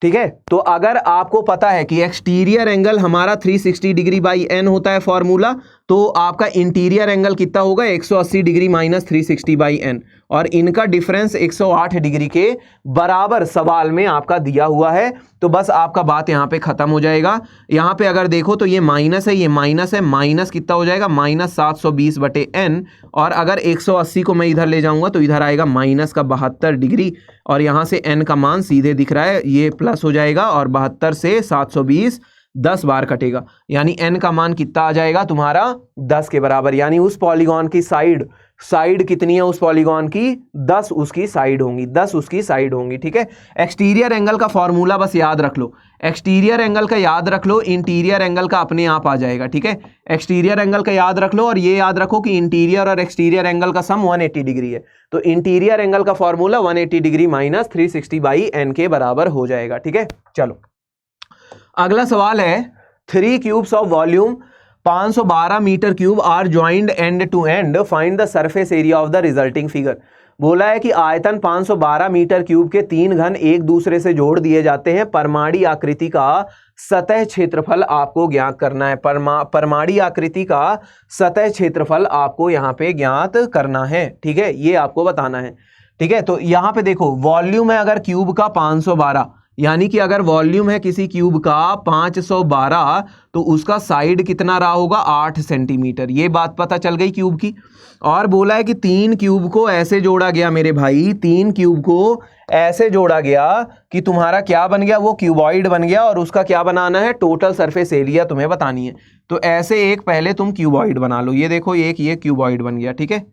ठीक है। तो अगर आपको पता है कि एक्सटीरियर एंगल हमारा 360 डिग्री बाई n होता है फॉर्मूला, तो आपका इंटीरियर एंगल कितना होगा 180 डिग्री माइनस 360/n, और इनका डिफरेंस 108 डिग्री के बराबर सवाल में आपका दिया हुआ है। तो बस आपका बात यहाँ पे खत्म हो जाएगा। यहाँ पे अगर देखो तो ये माइनस है, ये माइनस है, माइनस कितना हो जाएगा -720/n, और अगर 180 को मैं इधर ले जाऊंगा तो इधर आएगा माइनस का 72 डिग्री, और यहाँ से n का मान सीधे दिख रहा है, ये प्लस हो जाएगा, और 72 से 720 10 बार कटेगा, यानी n का मान कितना आ जाएगा तुम्हारा 10 के बराबर। यानी उस पॉलीगॉन की साइड कितनी है उस पॉलीगॉन की 10 उसकी साइड होंगी, 10 उसकी साइड होंगी। ठीक है, एक्सटीरियर एंगल का फॉर्मूला बस याद रख लो, एक्सटीरियर एंगल का याद रख लो, इंटीरियर एंगल का अपने आप आ जाएगा। ठीक है, एक्सटीरियर एंगल का याद रख लो, और ये याद रखो कि इंटीरियर और एक्सटीरियर एंगल का सम 180 डिग्री है। तो इंटीरियर एंगल का फॉर्मूला 180 डिग्री माइनस 360/n के बराबर हो जाएगा। ठीक है, चलो अगला सवाल है, 3 cubes of volume 512 metre cube are joined end to end, find the surface area of the resulting figure. बोला है कि आयतन 512 मीटर क्यूब के 3 घन एक दूसरे से जोड़ दिए जाते हैं, परमाणु आकृति का सतह क्षेत्रफल आपको ज्ञात करना है। परमाणु आकृति का सतह क्षेत्रफल आपको यहाँ पे ज्ञात करना है। ठीक है, ये आपको बताना है। ठीक है, तो यहाँ पे देखो वॉल्यूम है अगर क्यूब का 512, यानी कि अगर वॉल्यूम है किसी क्यूब का 512 तो उसका साइड कितना रहा होगा 8 सेंटीमीटर, ये बात पता चल गई क्यूब की। और बोला है कि 3 क्यूब को ऐसे जोड़ा गया मेरे भाई, 3 क्यूब को ऐसे जोड़ा गया कि तुम्हारा क्या बन गया, वो क्यूबॉइड बन गया, और उसका क्या बनाना है टोटल सरफेस एरिया तुम्हें बतानी है। तो ऐसे एक पहले तुम क्यूबॉइड बना लो, ये देखो एक ये क्यूबॉइड बन गया। ठीक है,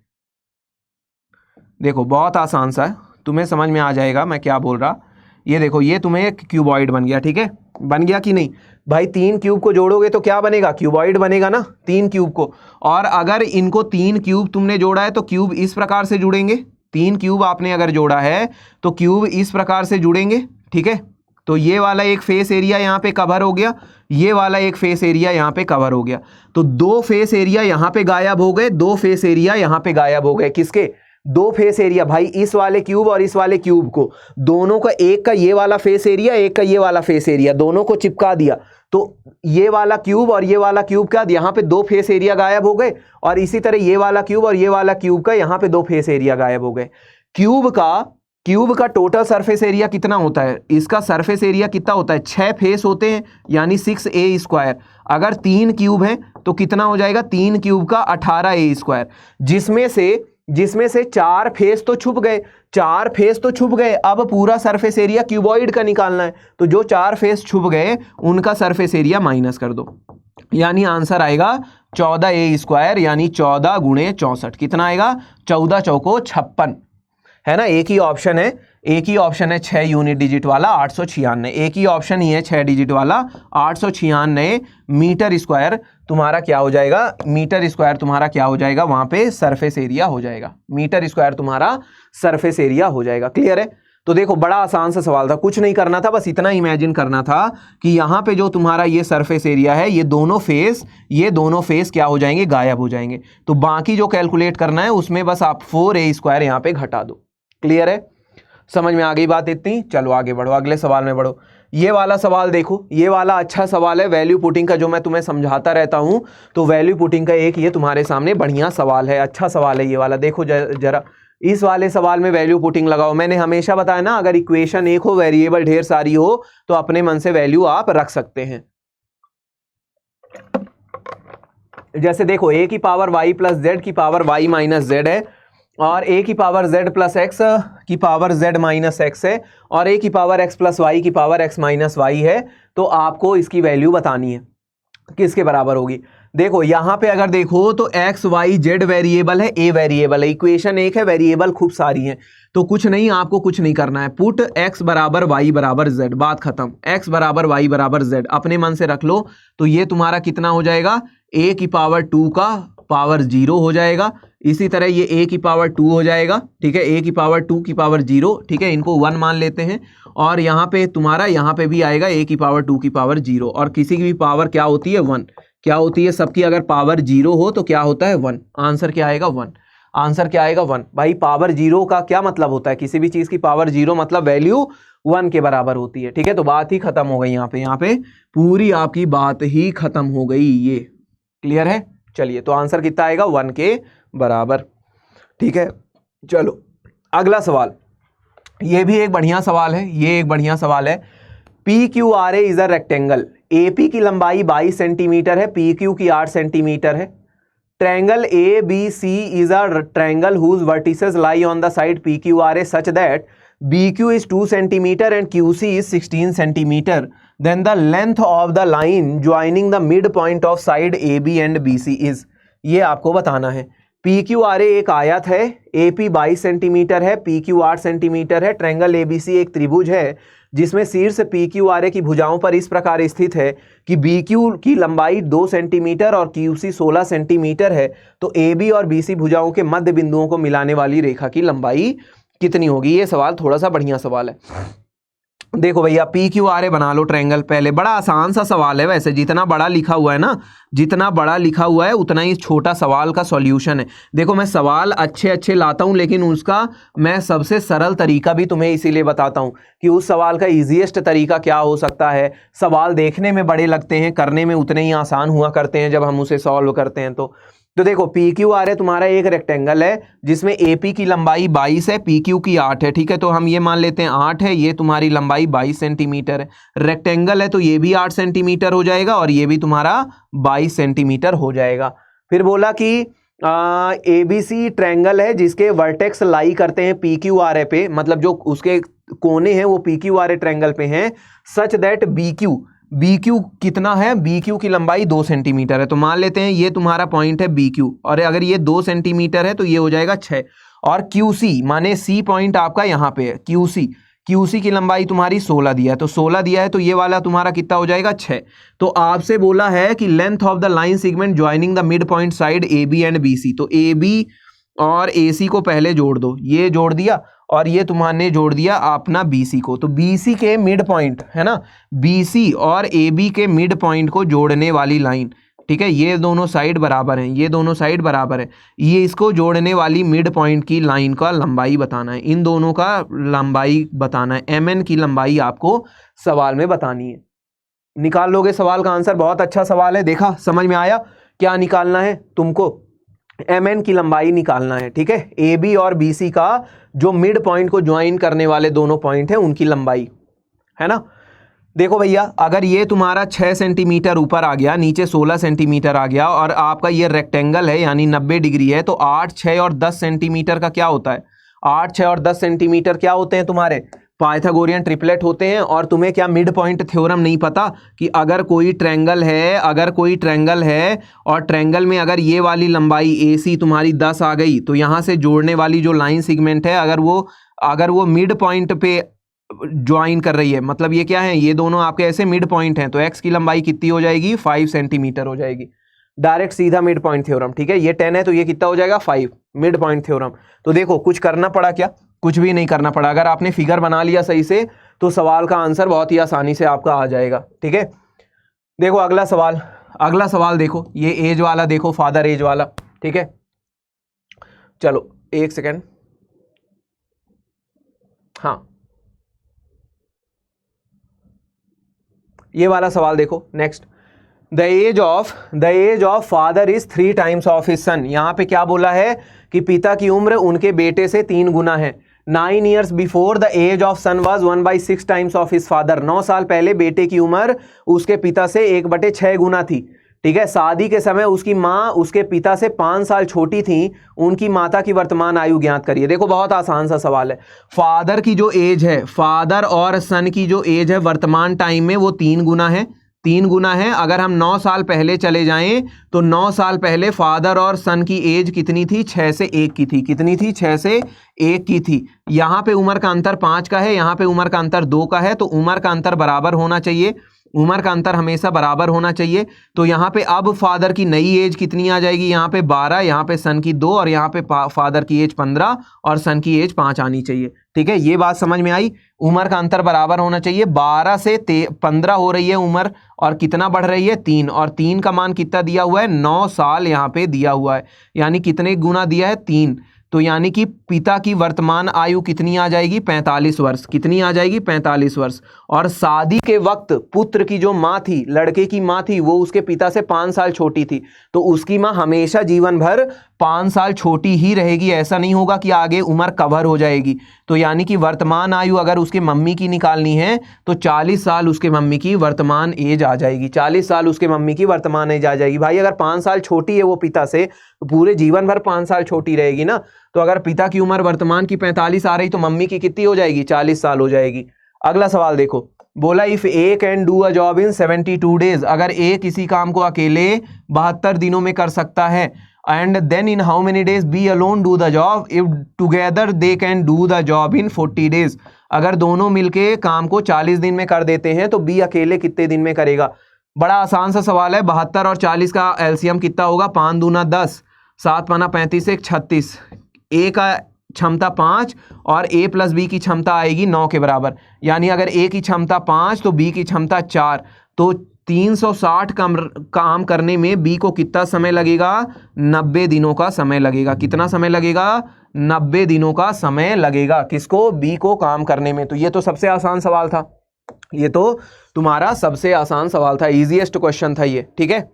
देखो बहुत आसान सा है, तुम्हें समझ में आ जाएगा मैं क्या बोल रहा। ये देखो ये तुम्हें एक क्यूबॉइड बन गया। ठीक है, बन गया कि नहीं भाई, 3 क्यूब को जोड़ोगे तो क्या बनेगा, क्यूबॉइड बनेगा ना 3 क्यूब को। और अगर इनको 3 क्यूब तुमने जोड़ा है तो क्यूब इस प्रकार से जुड़ेंगे, 3 क्यूब आपने अगर जोड़ा है तो क्यूब इस प्रकार से जुड़ेंगे। ठीक है, तो ये वाला एक फेस एरिया यहाँ पे कवर हो गया, ये वाला एक फेस एरिया यहाँ पे कवर हो गया, तो 2 फेस एरिया यहाँ पे गायब हो गए, 2 फेस एरिया यहाँ पे गायब हो गए। किसके 2 फेस एरिया भाई, इस वाले क्यूब और इस वाले क्यूब को, दोनों का, एक का ये वाला फेस एरिया, एक का ये वाला फेस एरिया, दोनों को चिपका दिया, तो ये वाला क्यूब और ये वाला क्यूब का यहाँ पे 2 फेस एरिया गायब हो गए, और इसी तरह ये वाला क्यूब और ये वाला क्यूब का यहाँ पे 2 फेस एरिया गायब हो गए। क्यूब का टोटल सरफेस एरिया कितना होता है, इसका सरफेस एरिया कितना होता है, 6 फेस होते हैं यानी 6a²। अगर 3 क्यूब है तो कितना हो जाएगा, 3 क्यूब का 18a², जिसमें से 4 फेस तो छुप गए, 4 फेस तो छुप गए। अब पूरा सरफेस एरिया क्यूबॉइड का निकालना है, तो जो 4 फेस छुप गए उनका सरफेस एरिया माइनस कर दो, यानी आंसर आएगा 14a², यानी 14 × 64 कितना आएगा, 14 चौको 56 है ना। एक ही ऑप्शन है 6 यूनिट डिजिट वाला 896, एक ही ऑप्शन ही है 6 डिजिट वाला 896 मीटर स्क्वायर तुम्हारा क्या हो जाएगा, मीटर स्क्वायर तुम्हारा क्या हो जाएगा, वहां पे सरफेस एरिया हो जाएगा, मीटर स्क्वायर तुम्हारा सरफेस एरिया हो जाएगा। क्लियर है। तो देखो बड़ा आसान सा सवाल था, कुछ नहीं करना था, बस इतना इमेजिन करना था कि यहाँ पे जो तुम्हारा ये सरफेस एरिया है, ये दोनों फेस क्या हो जाएंगे, गायब हो जाएंगे। तो बाकी जो कैलकुलेट करना है उसमें बस आप 4a² यहाँ पे घटा दो। क्लियर है, समझ में आ गई बात इतनी। चलो आगे बढ़ो, अगले सवाल में बढ़ो। ये वाला सवाल देखो, ये वाला अच्छा सवाल है वैल्यू पुटिंग का, जो मैं तुम्हें समझाता रहता हूं, तो वैल्यू पुटिंग का एक ये तुम्हारे सामने बढ़िया सवाल है, अच्छा सवाल है ये वाला। देखो जरा इस वाले सवाल में वैल्यू पुटिंग लगाओ। मैंने हमेशा बताया ना, अगर इक्वेशन एक हो, वेरिएबल ढेर सारी हो, तो अपने मन से वैल्यू आप रख सकते हैं। जैसे देखो a की पावर y प्लस z की पावर y माइनस z है, और a की पावर z प्लस x की पावर z माइनस x है, और a की पावर x प्लस y की पावर x माइनस y है। तो आपको इसकी वैल्यू बतानी है किसके बराबर होगी। देखो यहाँ पे अगर देखो तो x y z वेरिएबल है, a वेरिएबल है, इक्वेशन एक है, वेरिएबल खूब सारी हैं, तो कुछ नहीं, आपको कुछ नहीं करना है। पुट x बराबर y बराबर z, बात खत्म। x बराबर y बराबर z अपने मन से रख लो, तो ये तुम्हारा कितना हो जाएगा, a की पावर 2 का पावर 0 हो जाएगा। इसी तरह ये a की पावर 2 हो जाएगा, ठीक है, a की पावर 2 की पावर 0, ठीक है, इनको 1 मान लेते हैं। और यहाँ पे तुम्हारा यहाँ पे भी आएगा a की पावर 2 की पावर 0, और किसी की भी पावर क्या होती है 1, क्या होती है, सबकी अगर पावर 0 हो तो क्या होता है 1। आंसर क्या आएगा 1, आंसर क्या आएगा 1। भाई पावर 0 का क्या मतलब होता है, किसी भी चीज की पावर 0 मतलब वैल्यू 1 के बराबर होती है, ठीक है। तो बात ही खत्म हो गई यहाँ पे पूरी आपकी बात ही खत्म हो गई। ये क्लियर है। चलिए, तो आंसर कितना आएगा 1 के बराबर। ठीक है, चलो अगला सवाल, ये भी एक बढ़िया सवाल है, ये एक बढ़िया सवाल है। PQRA is a rectangle, AP की लंबाई 22 सेंटीमीटर है, PQ की 8 सेंटीमीटर है। Triangle ABC is a triangle whose vertices lie on the side PQRA such that BQ is 2 centimeter and QC is 16 centimeter. Then the length of the line joining the midpoint of side AB and BC is, ये आपको बताना है। PQRA एक आयत है, AP 22 centimetre है, PQ 8 centimetre है। Triangle ABC एक त्रिभुज है जिसमें शीर्ष PQRA की भुजाओं पर इस प्रकार स्थित है कि BQ की लंबाई 2 सेंटीमीटर और QC 16 सेंटीमीटर है। तो AB और BC भुजाओं के मध्य बिंदुओं को मिलाने वाली रेखा की लंबाई कितनी होगी। ये सवाल थोड़ा सा बढ़िया सवाल है। देखो भैया, PQRA बना लो ट्रायंगल। पहले बड़ा आसान सा सवाल है, वैसे जितना बड़ा लिखा हुआ है ना, जितना बड़ा लिखा हुआ है उतना ही छोटा सवाल का सॉल्यूशन है। देखो, मैं सवाल अच्छे अच्छे लाता हूं, लेकिन उसका मैं सबसे सरल तरीका भी तुम्हें इसीलिए बताता हूं कि उस सवाल का इजीएस्ट तरीका क्या हो सकता है। सवाल देखने में बड़े लगते हैं, करने में उतने ही आसान हुआ करते हैं जब हम उसे सॉल्व करते हैं। तो देखो, PQRA तुम्हारा एक रेक्टेंगल है जिसमें AP की लंबाई 22 है, PQ की 8 है। ठीक है, तो हम ये मान लेते हैं 8 है, ये तुम्हारी लंबाई 22 सेंटीमीटर है। रेक्टेंगल है तो ये भी 8 सेंटीमीटर हो जाएगा और ये भी तुम्हारा 22 सेंटीमीटर हो जाएगा। फिर बोला कि ABC ट्रायंगल है जिसके वर्टेक्स लाई करते हैं PQRA पे, मतलब जो उसके कोने हैं वो PQRA ट्रायंगल पे हैं, सच दैट BQ कितना है, BQ की लंबाई 2 सेंटीमीटर है। तो मान लेते हैं ये तुम्हारा पॉइंट है BQ, और अगर ये 2 सेंटीमीटर है तो ये हो जाएगा 6। और QC माने C पॉइंट आपका यहाँ पे है, QC की लंबाई तुम्हारी 16 दिया है, तो 16 दिया है तो ये वाला तुम्हारा कितना हो जाएगा 6। तो आपसे बोला है कि length of the line segment joining the mid point side AB and BC। तो AB और AC को पहले जोड़ दो, ये जोड़ दिया, और ये तुम्हारे जोड़ दिया अपना BC को। तो BC के मिड पॉइंट है ना, BC और AB के मिड पॉइंट को जोड़ने वाली लाइन, ठीक है, ये दोनों साइड बराबर हैं, ये दोनों साइड बराबर है, ये इसको जोड़ने वाली मिड पॉइंट की लाइन का लंबाई बताना है, इन दोनों का लंबाई बताना है। MN की लंबाई आपको सवाल में बतानी है। निकाल लोगे सवाल का आंसर, बहुत अच्छा सवाल है। देखा, समझ में आया क्या निकालना है तुमको? MN की लंबाई निकालना है। ठीक है, AB और BC का जो मिड पॉइंट को ज्वाइन करने वाले दोनों पॉइंट है उनकी लंबाई, है ना। देखो भैया, अगर ये तुम्हारा 6 सेंटीमीटर ऊपर आ गया, नीचे 16 सेंटीमीटर आ गया, और आपका ये रेक्टेंगल है यानी 90 डिग्री है, तो 8, 6 और 10 सेंटीमीटर का क्या होता है? 8, 6 और 10 सेंटीमीटर क्या होते हैं तुम्हारे? पाइथागोरियन ट्रिपलेट होते हैं। और तुम्हें क्या मिड पॉइंट थ्योरम नहीं पता कि अगर कोई ट्रायंगल है और ट्रायंगल में अगर ये वाली लंबाई AC तुम्हारी 10 आ गई, तो यहाँ से जोड़ने वाली जो लाइन सेगमेंट है अगर वो मिड पॉइंट पे ज्वाइन कर रही है, मतलब ये क्या है, ये दोनों आपके ऐसे मिड पॉइंट हैं, तो X की लंबाई कितनी हो जाएगी? 5 सेंटीमीटर हो जाएगी। डायरेक्ट सीधा मिड पॉइंट थ्योरम। ठीक है, ये 10 है तो ये कितना हो जाएगा? 5, मिड पॉइंट थ्योरम। तो देखो, कुछ करना पड़ा क्या? कुछ भी नहीं करना पड़ा। अगर आपने फिगर बना लिया सही से तो सवाल का आंसर बहुत ही आसानी से आपका आ जाएगा। ठीक है, देखो अगला सवाल देखो, ये एज वाला देखो, फादर एज वाला। ठीक है, चलो एक सेकेंड, हाँ ये वाला सवाल देखो। Next, the age of father is 3 times of his son. यहां पे क्या बोला है कि पिता की उम्र उनके बेटे से 3 गुना है। 9 years before the age of son was 1/6 times of his father. 9 साल पहले बेटे की उम्र उसके पिता से 1/6 गुना थी। ठीक है, शादी के समय उसकी माँ उसके पिता से 5 साल छोटी थी। उनकी माता की वर्तमान आयु ज्ञात करिए। देखो, बहुत आसान सा सवाल है। फादर की जो एज है, फादर और सन की जो एज है वर्तमान टाइम में, वो 3 गुना है। 3 गुना है। अगर हम 9 साल पहले चले जाएं तो 9 साल पहले फादर और सन की एज कितनी थी? 6 से 1 की थी। कितनी थी? 6 से 1 की थी। यहाँ पे उम्र का अंतर 5 का है, यहाँ पे उम्र का अंतर 2 का है, तो उम्र का अंतर बराबर होना चाहिए। उम्र का अंतर हमेशा बराबर होना चाहिए। तो यहाँ पे अब फादर की नई एज कितनी आ जाएगी? यहाँ पे 12, यहाँ पे सन की 2, और यहाँ पे फादर की एज 15 और सन की एज 5 आनी चाहिए। ठीक है, ये बात समझ में आई। उम्र का अंतर बराबर होना चाहिए। 12 से 15 हो रही है उम्र, और कितना बढ़ रही है? 3, और 3 का मान कितना दिया हुआ है? 9 साल यहाँ पे दिया हुआ है, यानी कितने गुना दिया है? 3। तो यानी कि पिता की वर्तमान आयु कितनी आ जाएगी, 45 वर्ष। कितनी आ जाएगी, 45 वर्ष। और शादी के वक्त पुत्र की जो माँ थी, लड़के की माँ थी, वो उसके पिता से 5 साल छोटी थी, तो उसकी माँ हमेशा जीवन भर 5 साल छोटी ही रहेगी। ऐसा नहीं होगा कि आगे उम्र कवर हो जाएगी। तो यानी कि वर्तमान आयु अगर उसके मम्मी की निकालनी है तो 40 साल उसके मम्मी की वर्तमान एज आ जाएगी। 40 साल उसके मम्मी की वर्तमान एज आ जाएगी। भाई अगर 5 साल छोटी है वो पिता से, तो पूरे जीवन भर 5 साल छोटी रहेगी ना। तो अगर पिता की उम्र वर्तमान की 45 आ रही तो मम्मी की कितनी हो जाएगी, 40 साल हो जाएगी। अगला सवाल देखो, बोला if A can do a job in 72 days, अगर ए किसी काम को अकेले 72 दिनों में कर सकता है, and then in how many days B alone do the job if together they can do the job in 40 days, अगर दोनों मिलके काम को 40 दिन में कर देते हैं तो बी अकेले कितने दिन में करेगा। बड़ा आसान सा सवाल है। 72 और 40 का एलसीएम कितना होगा, 5 दूना 10, 7 पाना 35, 1 36, ए का क्षमता 5 और ए प्लस बी की क्षमता आएगी 9 के बराबर। यानी अगर ए की क्षमता 5 तो बी की क्षमता 4, तो 360 काम करने में बी को कितना समय लगेगा, 90 दिनों का समय लगेगा। कितना समय लगेगा, 90 दिनों का समय लगेगा। किसको, बी को काम करने में। तो ये तो सबसे आसान सवाल था, ये तो तुम्हारा सबसे आसान सवाल था, इजीएस्ट क्वेश्चन था ये। ठीक है,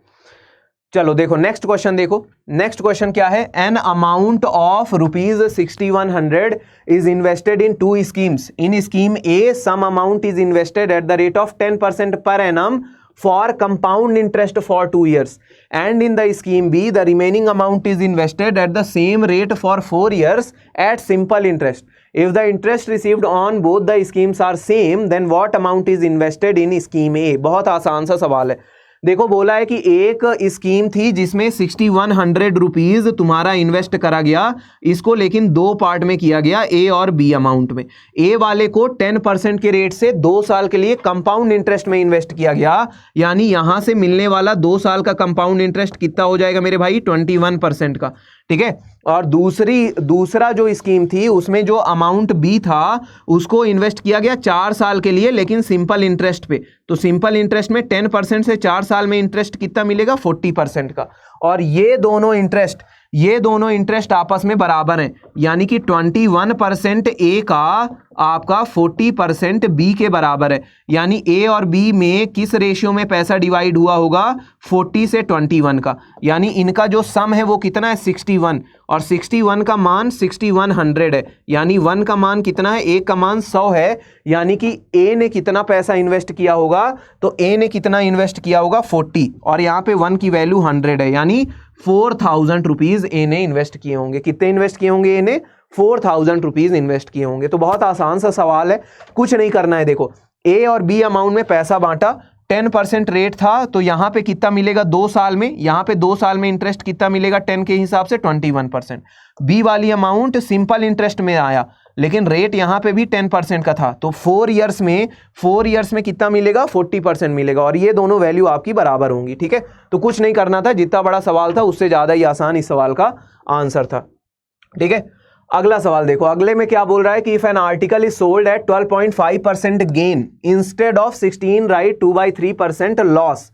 चलो देखो नेक्स्ट क्वेश्चन। देखो नेक्स्ट क्वेश्चन क्या है, an amount of ₹6100 is invested in 2 schemes. In scheme A some amount is invested at the rate of 10% per annum for compound interest for 2 years, and in the scheme B the remaining amount is invested at the same rate for 4 years at simple interest. If the interest received on both the schemes are same, then what amount is invested in scheme A? बहुत आसान सा सवाल है। देखो बोला है कि एक स्कीम थी जिसमें 6100 रुपीज तुम्हारा इन्वेस्ट करा गया, इसको लेकिन 2 पार्ट में किया गया, ए और बी अमाउंट में। ए वाले को 10% के रेट से 2 साल के लिए कंपाउंड इंटरेस्ट में इन्वेस्ट किया गया, यानी यहां से मिलने वाला 2 साल का कंपाउंड इंटरेस्ट कितना हो जाएगा मेरे भाई, 21% का। ठीक है, और दूसरा जो स्कीम थी उसमें जो अमाउंट बी था उसको इन्वेस्ट किया गया 4 साल के लिए, लेकिन सिंपल इंटरेस्ट पे। तो सिंपल इंटरेस्ट में 10% से 4 साल में इंटरेस्ट कितना मिलेगा, 40% का। और ये दोनों इंटरेस्ट आपस में बराबर हैं, यानी कि 21% ए का आपका 40% बी के बराबर है। यानी ए और बी में किस रेशियो में पैसा डिवाइड हुआ होगा, 40 से 21 का। यानी इनका जो सम है वो कितना है, 61, और 61 का मान 6100 है। यानी 1 का मान कितना है, 1 का मान 100 है। यानी कि ए ने कितना पैसा इन्वेस्ट किया होगा, तो ए ने कितना इन्वेस्ट किया होगा, 40, और यहाँ पे 1 की वैल्यू 100 है, यानी 4000 रुपीज ए ने इन्वेस्ट किए होंगे। कितने इन्वेस्ट किए होंगे ए ने, 4000 रुपीज इन्वेस्ट किए होंगे। तो बहुत आसान सा सवाल है, कुछ नहीं करना है। देखो ए और बी अमाउंट में पैसा बांटा, 10% रेट था, तो यहाँ पे कितना मिलेगा 2 साल में, यहाँ पे 2 साल में इंटरेस्ट कितना मिलेगा 10 के हिसाब से 21%। बी वाली अमाउंट सिंपल इंटरेस्ट में आया, लेकिन रेट यहाँ पे भी 10% का था, तो 4 इयर्स में कितना मिलेगा, 40% मिलेगा, और ये दोनों वैल्यू आपकी बराबर होंगी। ठीक है, तो कुछ नहीं करना था, जितना बड़ा सवाल था उससे ज़्यादा ही आसान इस सवाल का आंसर था। ठीक है, अगला सवाल देखो, अगले में क्या बोल रहा है कि if an article is sold at 12.5% gain instead of 16 right 2/3% loss,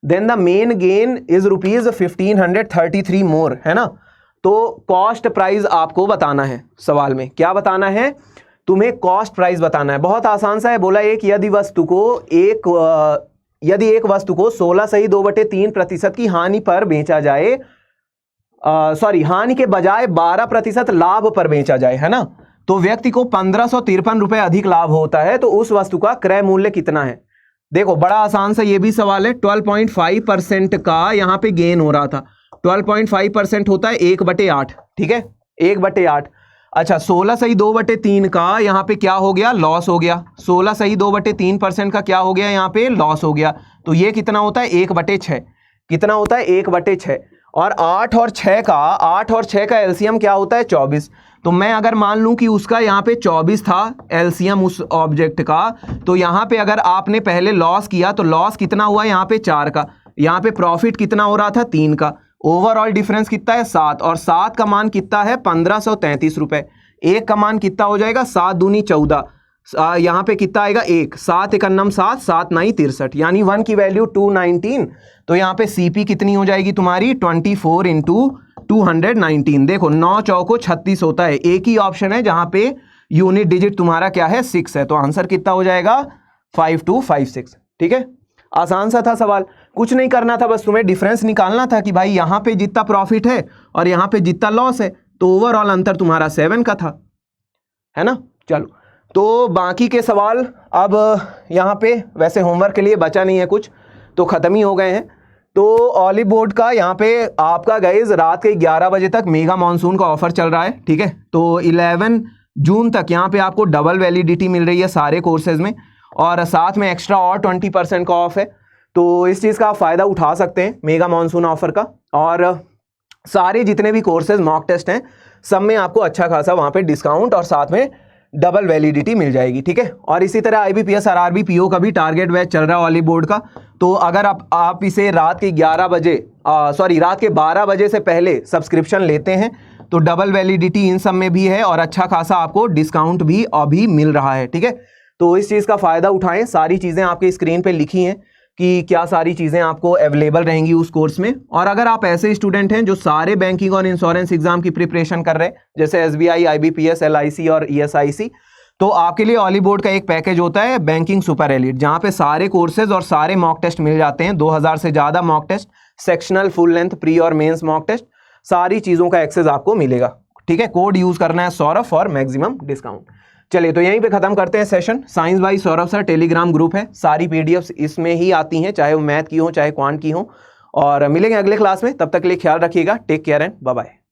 then the main gain is ₹1533 more, है ना। तो कॉस्ट प्राइस आपको बताना है। सवाल में क्या बताना है, तुम्हें कॉस्ट प्राइस बताना है। बहुत आसान सा है। बोला एक यदि एक वस्तु को 16 सही 2/3% की हानि पर बेचा जाए, हानि के बजाय 12% लाभ पर बेचा जाए, है ना, तो व्यक्ति को 1553 रुपए अधिक लाभ होता है, तो उस वस्तु का क्रय मूल्य कितना है। देखो बड़ा आसान सा ये भी सवाल है। 12.5% का यहाँ पे गेन हो रहा था, 12.5% होता है 1/8, ठीक है, 1/8। अच्छा 16 सही 2/3 का यहाँ पे क्या हो गया, लॉस हो गया। 16 सही 2/3% का क्या हो गया, यहाँ पे लॉस हो गया। तो ये कितना होता है, 1/6। कितना होता है, 1/6। और 8 और 6 का एलसीएम क्या होता है, 24। तो मैं अगर मान लूं कि उसका यहाँ पे 24 था एलसीएम उस ऑब्जेक्ट का, तो यहाँ पे अगर आपने पहले लॉस किया तो लॉस कितना हुआ यहाँ पे 4 का, यहाँ पे प्रॉफिट कितना हो रहा था 3 का। ओवरऑल डिफरेंस कितना है 7, और 7 का मान कितना है 1533 रुपए। 1 का मान कितना हो जाएगा, 7 दूनी 14, यहाँ पे कितना आएगा 1, 7 1 7, 7 9 63, यानी 1 की वैल्यू 219। तो यहाँ पे सीपी कितनी हो जाएगी तुम्हारी 24 × 219। देखो 9 चौको 36 होता है, एक ही ऑप्शन है जहां पे यूनिट डिजिट तुम्हारा क्या है 6 है, तो आंसर कितना हो जाएगा 5256। ठीक है, आसान सा था सवाल, कुछ नहीं करना था, बस तुम्हें डिफरेंस निकालना था कि भाई यहां पे जितना प्रॉफिट है और यहां पे जितना लॉस है, तो ओवरऑल अंतर तुम्हारा 7 का था, है ना। चलो तो बाकी के सवाल अब यहाँ पे वैसे होमवर्क के लिए बचा नहीं है कुछ, तो ख़त्म ही हो गए हैं। तो ऑलिव बोर्ड का यहाँ पे आपका गाइज रात के 11 बजे तक मेगा मॉनसून का ऑफर चल रहा है। ठीक है, तो 11 जून तक यहाँ पे आपको डबल वैलिडिटी मिल रही है सारे कोर्सेज में, और साथ में एक्स्ट्रा और 20% का ऑफ है। तो इस चीज़ का आप फ़ायदा उठा सकते हैं मेगा मॉनसून ऑफर का, और सारे जितने भी कोर्सेज मॉक टेस्ट हैं सब में आपको अच्छा खासा वहाँ पे डिस्काउंट और साथ में डबल वैलिडिटी मिल जाएगी। ठीक है, और इसी तरह IBPS RRB PO का भी टारगेट बैच चल रहा है ऑलिव बोर्ड का। तो अगर आप इसे रात के 11 बजे रात के 12 बजे से पहले सब्सक्रिप्शन लेते हैं तो डबल वैलिडिटी इन सब में भी है और अच्छा खासा आपको डिस्काउंट भी अभी मिल रहा है। ठीक है, तो इस चीज़ का फ़ायदा उठाएं। सारी चीज़ें आपके स्क्रीन पे लिखी हैं कि क्या सारी चीज़ें आपको अवेलेबल रहेंगी उस कोर्स में। और अगर आप ऐसे स्टूडेंट हैं जो सारे बैंकिंग और इंश्योरेंस एग्जाम की प्रिपरेशन कर रहे हैं, जैसे SBI, IBPS, LIC और ESIC, तो आपके लिए ऑलिव बोर्ड का एक पैकेज होता है बैंकिंग सुपर एलिट, जहाँ पे सारे कोर्सेज और सारे मॉक टेस्ट मिल जाते हैं। 2000 से ज़्यादा mock test, sectional, full length, pre और मेंस मॉक टेस्ट, सारी चीज़ों का एक्सेस आपको मिलेगा। ठीक है, कोड यूज़ करना है सौरभ फॉर मैक्सिमम डिस्काउंट। चलिए तो यहीं पे खत्म करते हैं session. Science by Saurabh sir Telegram group है, सारी PDFs इसमें ही आती हैं, चाहे वो मैथ की हो चाहे क्वांट की हो। और मिलेंगे अगले क्लास में, तब तक के लिए ख्याल रखिएगा। Take care and bye bye.